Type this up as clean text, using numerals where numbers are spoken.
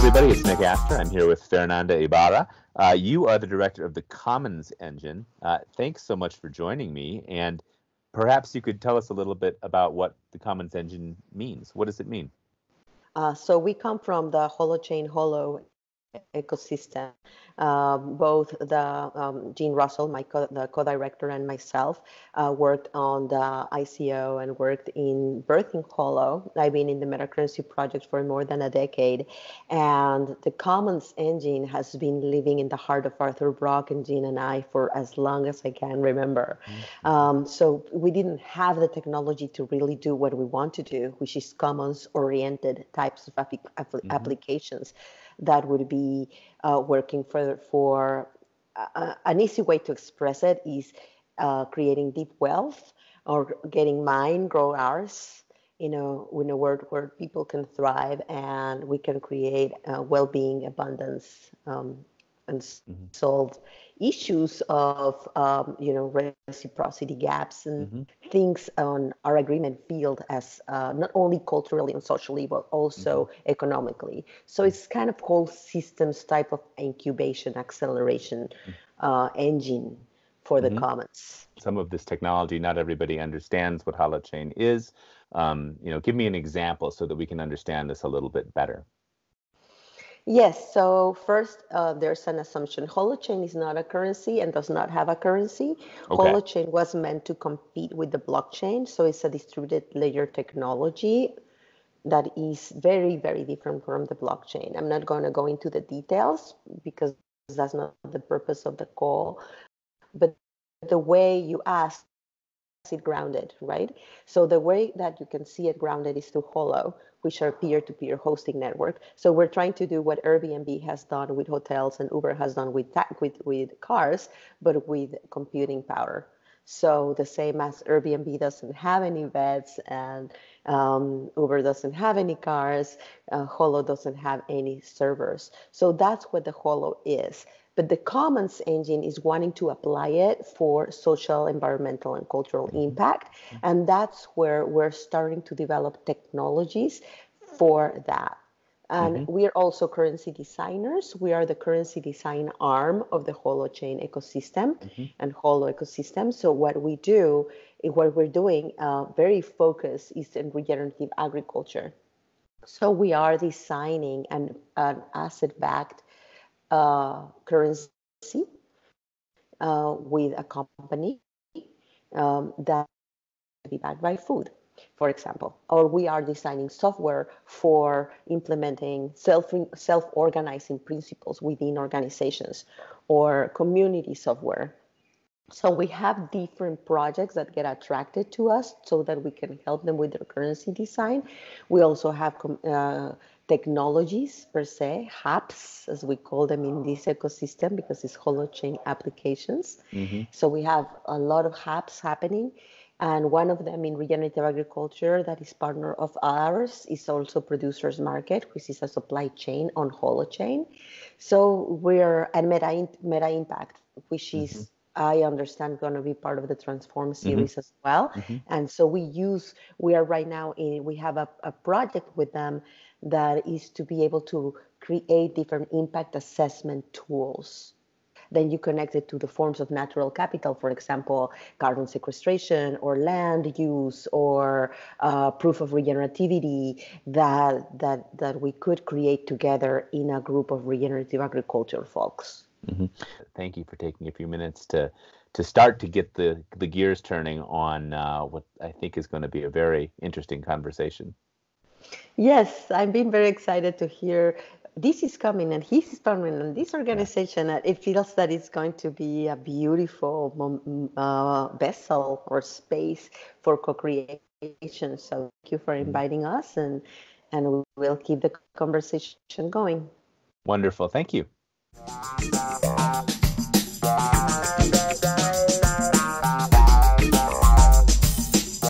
everybody. It's Nick Astor. I'm here with Ferananda Ibarra. You are the director of the Commons Engine. Thanks so much for joining me. And perhaps you could tell us a little bit about what the Commons Engine means. What does it mean? So we come from the Holochain Holo ecosystem. Both the Gene Russell, the co-director, and myself worked on the ICO and worked in birthing Holo. I've been in the metacurrency project for more than a decade, and the Commons Engine has been living in the heart of Arthur Brock and Gene and I for as long as I can remember. So we didn't have the technology to really do what we want to do, which is commons-oriented types of applications that would be working for an easy way to express it is creating deep wealth or getting mine, grow ours, in a world where people can thrive and we can create well-being, abundance, and solve issues of reciprocity gaps and things on our agreement field as not only culturally and socially but also economically. So it's kind of whole systems type of incubation acceleration engine for the commons. Some of this technology, not everybody understands what Holochain is. Give me an example so that we can understand this a little bit better. Yes, so first, there's an assumption. Holochain is not a currency and does not have a currency. Okay. Holochain was meant to compete with the blockchain, so it's a distributed ledger technology that is very, very different from the blockchain. I'm not going to go into the details because that's not the purpose of the call, but the way you ask it grounded, right? So the way that you can see it grounded is through Holo, which are peer-to-peer hosting network. So we're trying to do what Airbnb has done with hotels and Uber has done with cars, but with computing power. So the same as Airbnb doesn't have any beds and Uber doesn't have any cars, Holo doesn't have any servers. So that's what the Holo is. But the Commons Engine is wanting to apply it for social, environmental, and cultural impact. And that's where we're starting to develop technologies for that. And we are also currency designers. We are the currency design arm of the Holochain ecosystem and Holo ecosystem. So what we do, what we're doing very focused is in regenerative agriculture. So we are designing an asset-backed currency with a company that be backed by food, for example. Or we are designing software for implementing self-organizing principles within organizations or community software. So we have different projects that get attracted to us so that we can help them with their currency design. We also have technologies per se, hubs, as we call them in this ecosystem, because it's Holochain applications. So we have a lot of hubs happening. And one of them in regenerative agriculture that is partner of ours is also Producers Market, which is a supply chain on Holochain. So we're at Meta Impact, which is, I understand, going to be part of the Transform series as well. And so we are right now we have a project with them that is to be able to create different impact assessment tools. Then you connect it to the forms of natural capital, for example, carbon sequestration or land use or proof of regenerativity that we could create together in a group of regenerative agriculture folks. Thank you for taking a few minutes to start to get the gears turning on what I think is going to be a very interesting conversation. Yes, I've been very excited to hear this is coming and he's coming and this organization. It feels that it's going to be a beautiful vessel or space for co-creation. So thank you for inviting us and we'll keep the conversation going. Wonderful. Thank you.